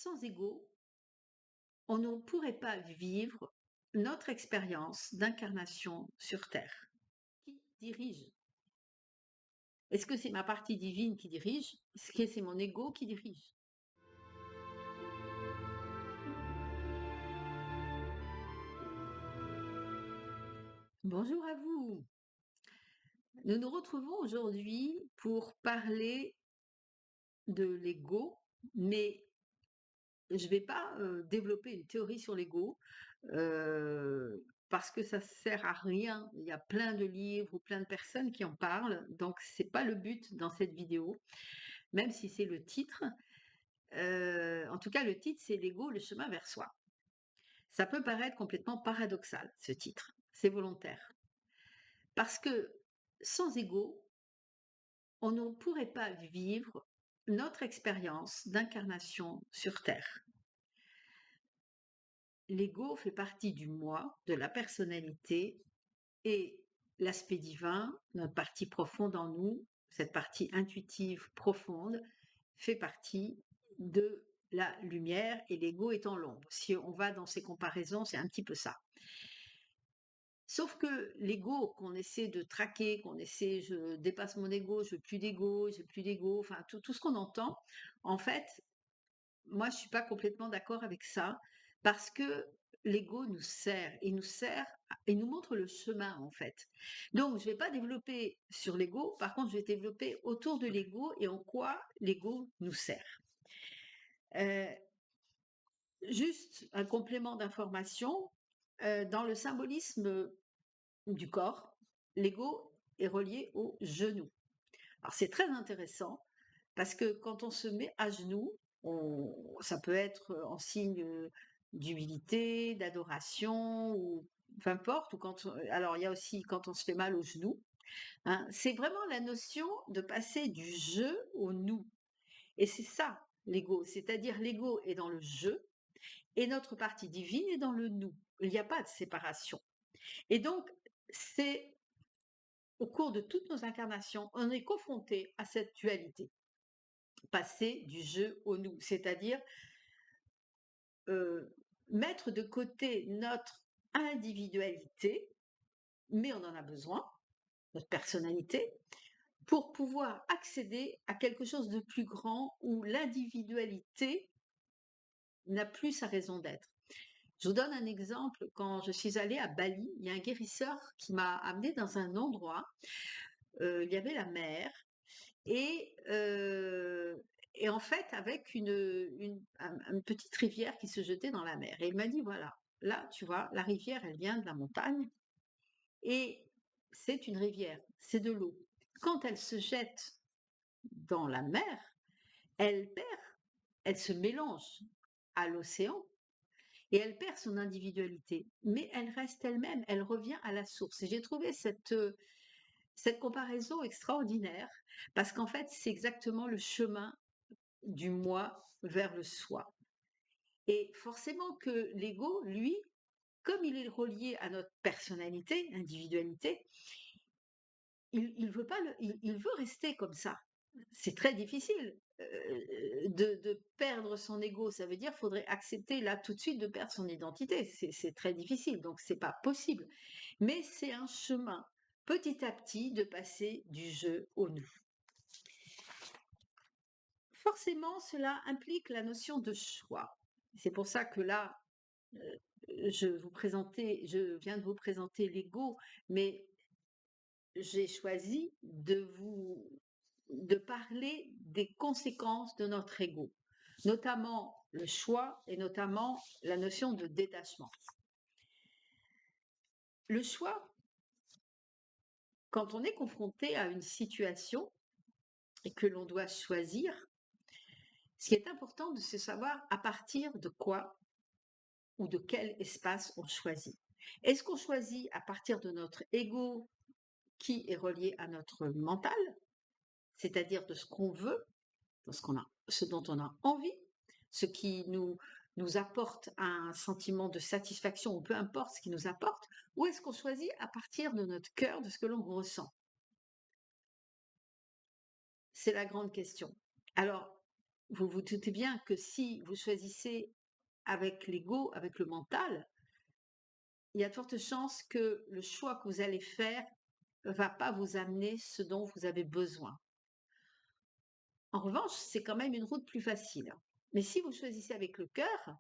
Sans ego, on ne pourrait pas vivre notre expérience d'incarnation sur Terre. Qui dirige? Est-ce que c'est ma partie divine qui dirige? Est-ce que c'est mon ego qui dirige? Bonjour à vous. Nous nous retrouvons aujourd'hui pour parler de l'ego, mais je ne vais pas développer une théorie sur l'ego parce que ça sert à rien. Il y a plein de livres ou plein de personnes qui en parlent, donc c'est pas le but dans cette vidéo, même si c'est le titre. En tout cas, le titre, c'est l'ego, le chemin vers soi. Ça peut paraître complètement paradoxal, ce titre. C'est volontaire. Parce que sans ego, on ne pourrait pas vivre notre expérience d'incarnation sur Terre. L'ego fait partie du moi, de la personnalité, et l'aspect divin, notre partie profonde en nous, cette partie intuitive profonde, fait partie de la lumière et l'ego est en l'ombre. Si on va dans ces comparaisons, c'est un petit peu ça. Sauf que l'ego qu'on essaie de traquer, je dépasse mon ego, je veux plus d'ego, j'ai plus d'ego, enfin tout ce qu'on entend, en fait, moi je suis pas complètement d'accord avec ça parce que l'ego il nous montre le chemin en fait. Donc je vais pas développer sur l'ego, par contre je vais développer autour de l'ego et en quoi l'ego nous sert. Euh, Juste un complément d'information, dans le symbolisme du corps, l'ego est relié au genou. Alors c'est très intéressant parce que quand on se met à genoux, ça peut être en signe d'humilité, d'adoration ou peu importe. Alors il y a aussi quand on se fait mal au genou. Hein, c'est vraiment la notion de passer du je au nous. Et c'est ça l'ego, c'est-à-dire l'ego est dans le je et notre partie divine est dans le nous. Il n'y a pas de séparation. Et donc, c'est au cours de toutes nos incarnations, on est confronté à cette dualité, passer du je au nous, c'est-à-dire mettre de côté notre individualité, mais on en a besoin, notre personnalité, pour pouvoir accéder à quelque chose de plus grand où l'individualité n'a plus sa raison d'être. Je vous donne un exemple. Quand je suis allée à Bali, il y a un guérisseur qui m'a amenée dans un endroit. Il y avait la mer et, euh, et en fait avec une petite rivière qui se jetait dans la mer. Et il m'a dit voilà, là tu vois, la rivière elle vient de la montagne et c'est une rivière, c'est de l'eau. Quand elle se jette dans la mer, elle perd, elle se mélange à l'océan et elle perd son individualité, mais elle reste elle-même, elle revient à la source. Et j'ai trouvé cette comparaison extraordinaire parce qu'en fait, c'est exactement le chemin du moi vers le soi. Et forcément que l'ego, lui, comme il est relié à notre personnalité, individualité, il veut pas il veut rester comme ça. C'est très difficile de perdre son ego. Ça veut dire qu'il faudrait accepter là tout de suite de perdre son identité. C'est très difficile, donc c'est pas possible. Mais c'est un chemin petit à petit de passer du je au nous. Forcément, cela implique la notion de choix. C'est pour ça que là, je viens de vous présenter l'ego, mais j'ai choisi de parler des conséquences de notre ego, notamment le choix et notamment la notion de détachement. Le choix, quand on est confronté à une situation et que l'on doit choisir, ce qui est important, de se savoir à partir de quoi ou de quel espace on choisit. Est-ce qu'on choisit à partir de notre ego qui est relié à notre mental, c'est-à-dire de ce qu'on veut, ce dont on a envie, ce qui nous apporte un sentiment de satisfaction ou peu importe ce qui nous apporte, ou est-ce qu'on choisit à partir de notre cœur, de ce que l'on ressent? C'est la grande question. Alors, vous vous doutez bien que si vous choisissez avec l'ego, avec le mental, il y a de fortes chances que le choix que vous allez faire ne va pas vous amener ce dont vous avez besoin. En revanche, c'est quand même une route plus facile. Mais si vous choisissez avec le cœur,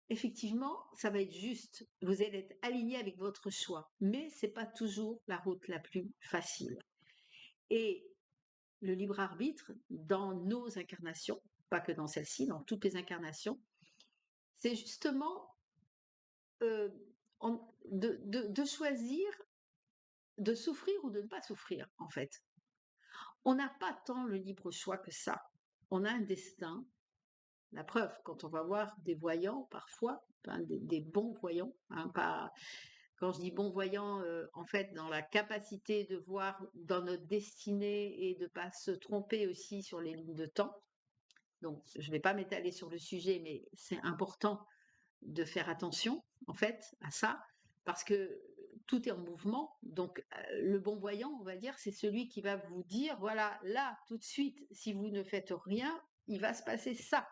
effectivement, ça va être juste. Vous allez être aligné avec votre choix, mais c'est pas toujours la route la plus facile. Et le libre arbitre, dans nos incarnations, pas que dans celle-ci, dans toutes les incarnations, c'est justement euh, de choisir de souffrir ou de ne pas souffrir, en fait. On n'a pas tant le libre choix que ça. On a un destin. La preuve, quand on va voir des voyants, parfois, enfin, des bons voyants, hein, pas, quand je dis bons voyants, en fait, dans la capacité de voir dans notre destinée et de ne pas se tromper aussi sur les lignes de temps. Donc, je ne vais pas m'étaler sur le sujet, mais c'est important de faire attention, en fait, à ça, parce que tout est en mouvement. Donc, le bon voyant, on va dire, c'est celui qui va vous dire, voilà, là, tout de suite, si vous ne faites rien, il va se passer ça.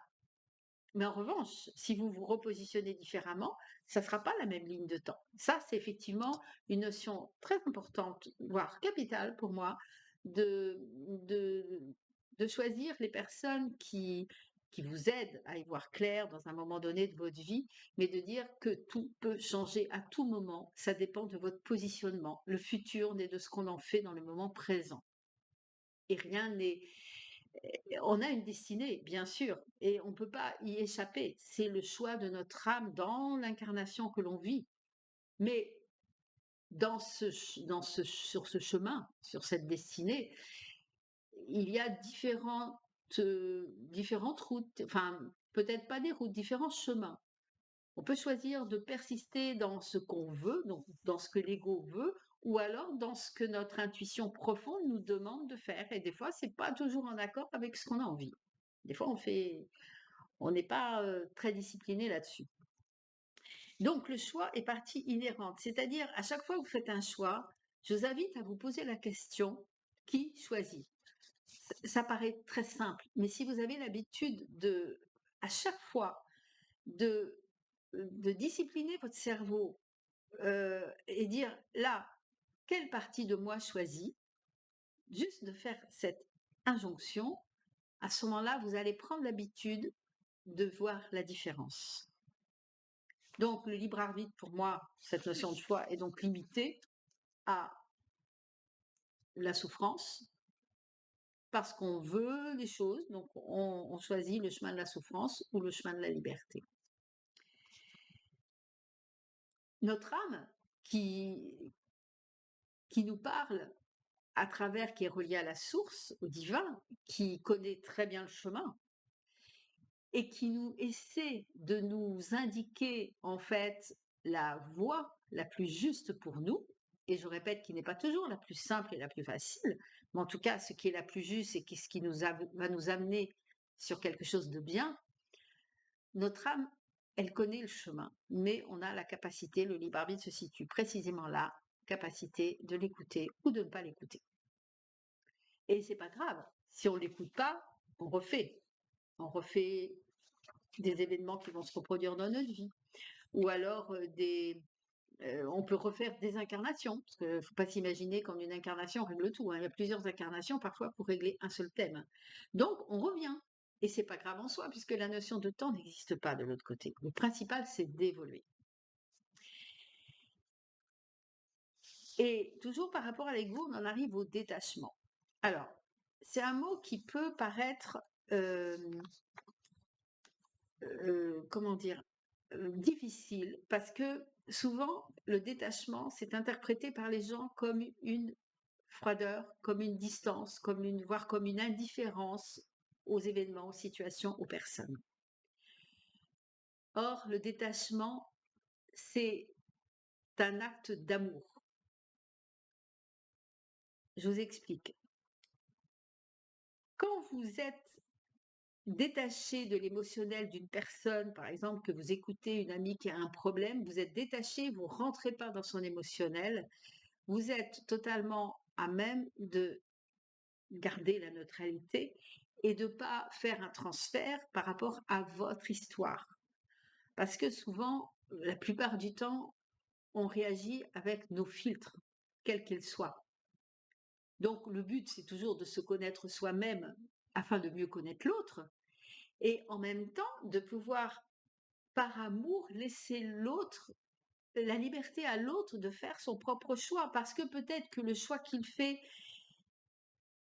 Mais en revanche, si vous vous repositionnez différemment, ça ne sera pas la même ligne de temps. Ça, c'est effectivement une notion très importante, voire capitale pour moi, de, de, de choisir les personnes qui vous aident à y voir clair dans un moment donné de votre vie, mais de dire que tout peut changer à tout moment. Ça dépend de votre positionnement. Le futur n'est de ce qu'on en fait dans le moment présent. Et rien n'est on a une destinée, bien sûr, et on ne peut pas y échapper. C'est le choix de notre âme dans l'incarnation que l'on vit. Mais sur ce chemin, sur cette destinée, il y a différentes routes, enfin, peut-être pas des routes, différents chemins. On peut choisir de persister dans ce qu'on veut, donc dans ce que l'ego veut, ou alors dans ce que notre intuition profonde nous demande de faire. Et des fois, c'est pas toujours en accord avec ce qu'on a envie. Des fois, on n'est pas très discipliné là-dessus. Donc, le choix est partie inhérente. C'est-à-dire, à chaque fois que vous faites un choix, je vous invite à vous poser la question, qui choisit? Ça paraît très simple, mais si vous avez l'habitude à chaque fois, de discipliner votre cerveau et dire, là, quelle partie de moi choisit? Juste de faire cette injonction, à ce moment-là, vous allez prendre l'habitude de voir la différence. Donc, le libre arbitre, pour moi, cette notion de choix est donc limitée à la souffrance, parce qu'on veut les choses, donc on choisit le chemin de la souffrance ou le chemin de la liberté. Notre âme qui nous parle à travers, qui est reliée à la source, au divin, qui connaît très bien le chemin, et qui nous essaie de nous indiquer en fait la voie la plus juste pour nous, et je répète qu'il n'est pas toujours la plus simple et la plus facile, mais en tout cas ce qui est la plus juste et ce qui va nous amener sur quelque chose de bien, notre âme, elle connaît le chemin, mais on a la capacité, le libre arbitre se situe précisément là, capacité de l'écouter ou de ne pas l'écouter. Et c'est pas grave, si on ne l'écoute pas, on refait des événements qui vont se reproduire dans notre vie. Ou alors on peut refaire des incarnations, parce qu'il ne faut pas s'imaginer qu'en une incarnation on règle tout. Hein. Il y a plusieurs incarnations parfois pour régler un seul thème. Donc on revient. Et c'est pas grave en soi, puisque la notion de temps n'existe pas de l'autre côté. Le principal, c'est d'évoluer. Et toujours par rapport à l'ego, on en arrive au détachement. Alors, c'est un mot qui peut paraître comment dire, difficile parce que souvent le détachement, c'est interprété par les gens comme une froideur, comme une distance, voire comme une indifférence aux événements, aux situations, aux personnes. Or, le détachement, c'est un acte d'amour. Je vous explique. Quand vous êtes détaché de l'émotionnel d'une personne, par exemple, que vous écoutez une amie qui a un problème, vous êtes détaché, vous ne rentrez pas dans son émotionnel, vous êtes totalement à même de garder la neutralité et de ne pas faire un transfert par rapport à votre histoire. Parce que souvent, la plupart du temps, on réagit avec nos filtres, quels qu'ils soient. Donc le but, c'est toujours de se connaître soi-même afin de mieux connaître l'autre et en même temps de pouvoir, par amour, laisser l'autre, la liberté à l'autre de faire son propre choix. Parce que peut-être que le choix qu'il fait,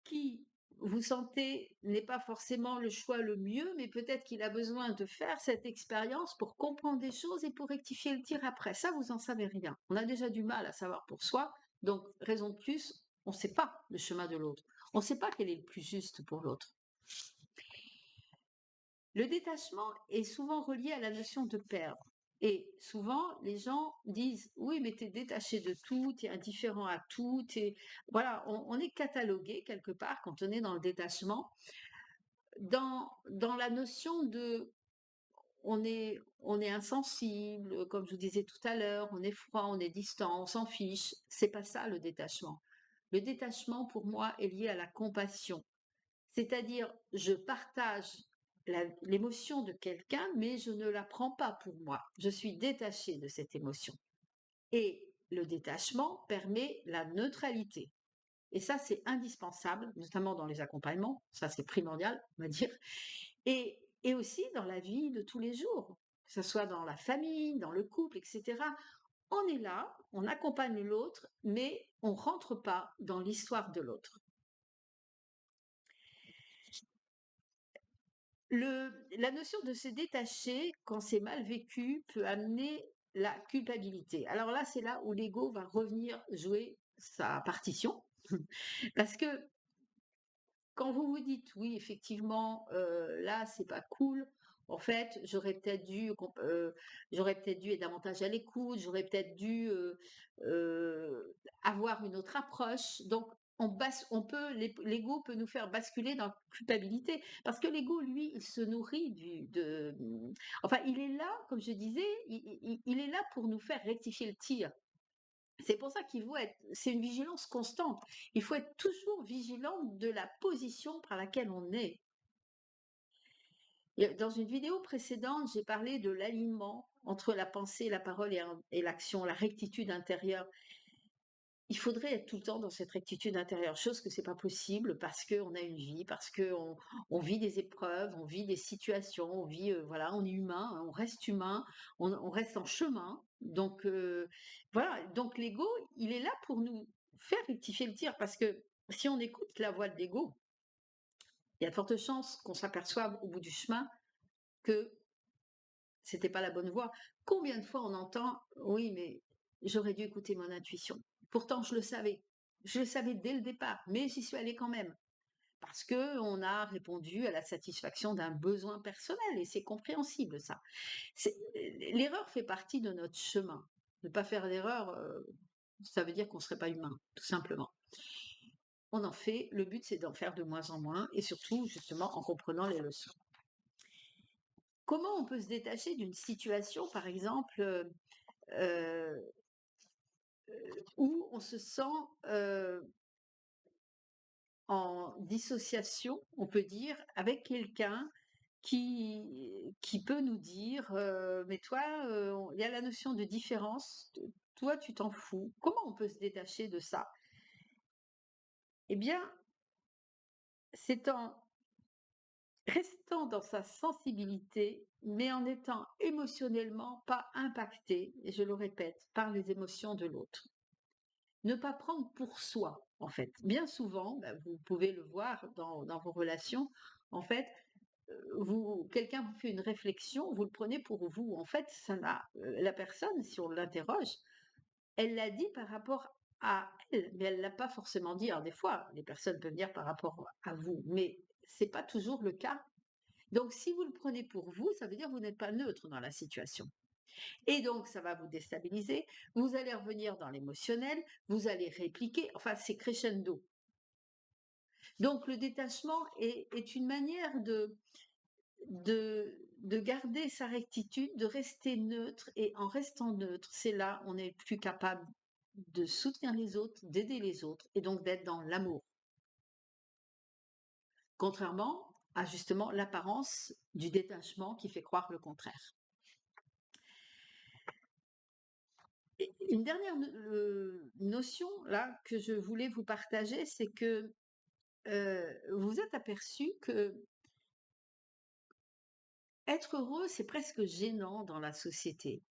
qui vous sentez n'est pas forcément le choix le mieux, mais peut-être qu'il a besoin de faire cette expérience pour comprendre des choses et pour rectifier le tir après. Ça, vous en savez rien. On a déjà du mal à savoir pour soi, donc raison de plus, on ne sait pas le chemin de l'autre. On ne sait pas quel est le plus juste pour l'autre. Le détachement est souvent relié à la notion de perdre. Et souvent, les gens disent, oui, mais tu es détaché de tout, tu es indifférent à tout. Voilà, on est catalogué quelque part quand on est dans le détachement, dans la notion de on est insensible, comme je vous disais tout à l'heure, on est froid, on est distant, on s'en fiche. C'est pas ça le détachement. Le détachement, pour moi, est lié à la compassion. C'est-à-dire, je partage l'émotion de quelqu'un, mais je ne la prends pas pour moi. Je suis détachée de cette émotion. Et le détachement permet la neutralité. Et ça, c'est indispensable, notamment dans les accompagnements. Ça, c'est primordial, on va dire. Et aussi dans la vie de tous les jours, que ce soit dans la famille, dans le couple, etc. On est là, on accompagne l'autre, mais on ne rentre pas dans l'histoire de l'autre. La notion de se détacher, quand c'est mal vécu, peut amener la culpabilité. Alors là, c'est là où l'ego va revenir jouer sa partition. Parce que quand vous vous dites, oui, effectivement, là, c'est pas cool. En fait, j'aurais peut-être dû être davantage à l'écoute, j'aurais peut-être dû avoir une autre approche. Donc, l'ego peut nous faire basculer dans la culpabilité, parce que l'ego, lui, il se nourrit enfin, il est là, comme je disais, il est là pour nous faire rectifier le tir. C'est pour ça c'est une vigilance constante. Il faut être toujours vigilant de la position par laquelle on est. Dans une vidéo précédente, j'ai parlé de l'alignement entre la pensée, la parole et l'action, la rectitude intérieure. Il faudrait être tout le temps dans cette rectitude intérieure, chose que c'est pas possible parce qu'on a une vie, parce qu'on on vit des épreuves, on vit des situations, voilà, on est humain, hein, on reste humain, on reste en chemin. Donc voilà, donc l'ego, il est là pour nous faire rectifier le tir parce que si on écoute la voix de l'ego, il y a de fortes chances qu'on s'aperçoive au bout du chemin que c'était pas la bonne voie. Combien de fois on entend: «Oui, mais j'aurais dû écouter mon intuition. Pourtant je le savais. Je le savais dès le départ, mais j'y suis allée quand même». Parce qu'on a répondu à la satisfaction d'un besoin personnel et c'est compréhensible ça. L'erreur fait partie de notre chemin. Ne pas faire d'erreur, ça veut dire qu'on ne serait pas humain, tout simplement. On en fait, le but c'est d'en faire de moins en moins et surtout justement en comprenant les leçons. Comment on peut se détacher d'une situation, par exemple, euh, où on se sent en dissociation, on peut dire, avec quelqu'un qui peut nous dire mais toi, il y a la notion de différence, toi tu t'en fous. Comment on peut se détacher de ça? Eh bien, c'est en restant dans sa sensibilité, mais en étant émotionnellement pas impacté, et je le répète, par les émotions de l'autre. Ne pas prendre pour soi, en fait. Bien souvent, bah, vous pouvez le voir dans vos relations, en fait, quelqu'un vous fait une réflexion, vous le prenez pour vous. En fait, la personne, si on l'interroge, elle l'a dit par rapport à elle, mais elle l'a pas forcément dit. Alors des fois, les personnes peuvent dire par rapport à vous, mais c'est pas toujours le cas. Donc, si vous le prenez pour vous, ça veut dire que vous n'êtes pas neutre dans la situation. Et donc, ça va vous déstabiliser. Vous allez revenir dans l'émotionnel, vous allez répliquer. Enfin, c'est crescendo. Donc, le détachement est une manière de garder sa rectitude, de rester neutre. Et en restant neutre, c'est là on est plus capable de soutenir les autres, d'aider les autres et donc d'être dans l'amour. Contrairement à justement l'apparence du détachement qui fait croire le contraire. Et une dernière notion là que je voulais vous partager, c'est que vous vous êtes aperçu que être heureux, c'est presque gênant dans la société.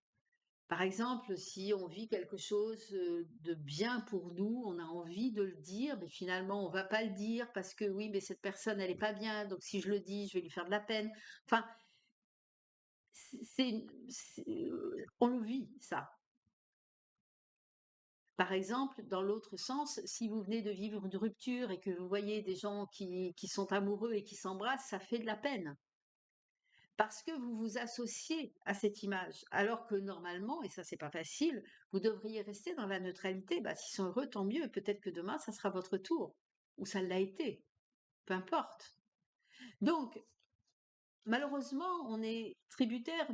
Par exemple, si on vit quelque chose de bien pour nous, on a envie de le dire, mais finalement, on va pas le dire parce que oui, mais cette personne, elle est pas bien, donc si je le dis, je vais lui faire de la peine. Enfin, on le vit, ça. Par exemple, dans l'autre sens, si vous venez de vivre une rupture et que vous voyez des gens qui sont amoureux et qui s'embrassent, ça fait de la peine. Parce que vous vous associez à cette image, alors que normalement, et ça c'est pas facile, vous devriez rester dans la neutralité. Bah, s'ils sont heureux, tant mieux. Peut-être que demain, ça sera votre tour, ou ça l'a été, peu importe. Donc, malheureusement, on est tributaire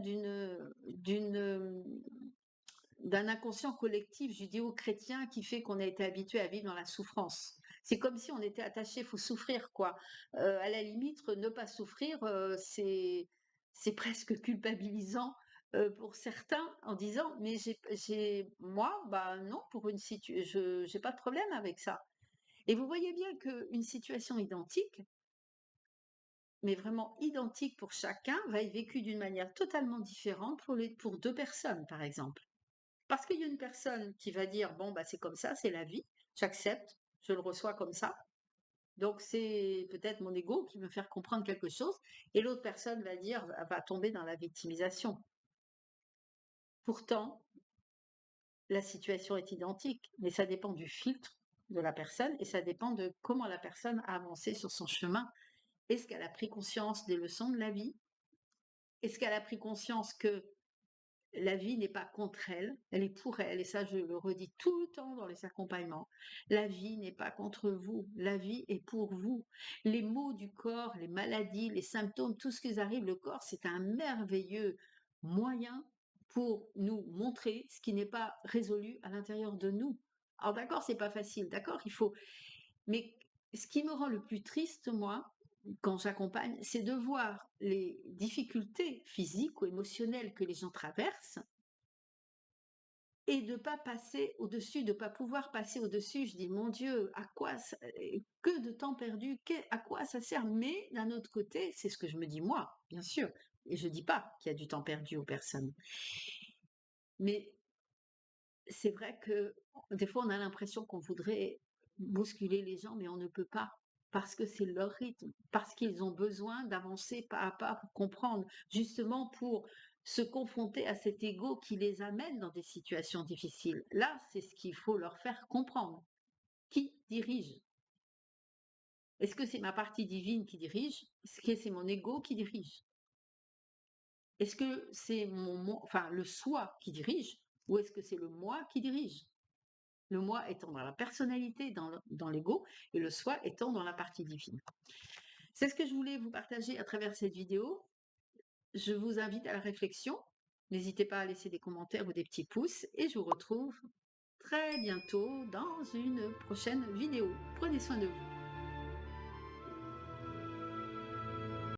d'un inconscient collectif judéo-chrétien qui fait qu'on a été habitué à vivre dans la souffrance. C'est comme si on était attaché, il faut souffrir, quoi. À la limite, ne pas souffrir, c'est presque culpabilisant pour certains en disant, mais moi, bah non, pour une situation, je n'ai pas de problème avec ça. Et vous voyez bien qu'une situation identique, mais vraiment identique pour chacun, va être vécue d'une manière totalement différente pour deux personnes, par exemple. Parce qu'il y a une personne qui va dire: «Bon, bah, c'est comme ça, c'est la vie, j'accepte, je le reçois comme ça, donc c'est peut-être mon ego qui veut me faire comprendre quelque chose», et l'autre personne va dire va tomber dans la victimisation. Pourtant, la situation est identique, mais ça dépend du filtre de la personne et ça dépend de comment la personne a avancé sur son chemin. Est-ce qu'elle a pris conscience des leçons de la vie? Est-ce qu'elle a pris conscience que la vie n'est pas contre elle, elle est pour elle, et ça je le redis tout le temps dans les accompagnements. La vie n'est pas contre vous, la vie est pour vous. Les maux du corps, les maladies, les symptômes, tout ce qui arrive, le corps, c'est un merveilleux moyen pour nous montrer ce qui n'est pas résolu à l'intérieur de nous. Alors d'accord, c'est pas facile, d'accord, il faut. Mais ce qui me rend le plus triste, moi, quand j'accompagne, c'est de voir les difficultés physiques ou émotionnelles que les gens traversent et de pas passer au-dessus, de pas pouvoir passer au-dessus. Je dis: «Mon Dieu, à quoi ça que de temps perdu, à quoi ça sert?» Mais d'un autre côté, c'est ce que je me dis moi, bien sûr, et je dis pas qu'il y a du temps perdu aux personnes. Mais c'est vrai que des fois, on a l'impression qu'on voudrait bousculer les gens, mais on ne peut pas. Parce que c'est leur rythme, parce qu'ils ont besoin d'avancer pas à pas pour comprendre, justement pour se confronter à cet ego qui les amène dans des situations difficiles. Là, c'est ce qu'il faut leur faire comprendre. Qui dirige? Est-ce que c'est ma partie divine qui dirige? Est-ce que c'est mon ego qui dirige? Est-ce que c'est enfin, le soi qui dirige? Ou est-ce que c'est le moi qui dirige? Le moi étant dans la personnalité, dans l'ego, et le soi étant dans la partie divine. C'est ce que je voulais vous partager à travers cette vidéo. Je vous invite à la réflexion. N'hésitez pas à laisser des commentaires ou des petits pouces et je vous retrouve très bientôt dans une prochaine vidéo. Prenez soin de vous.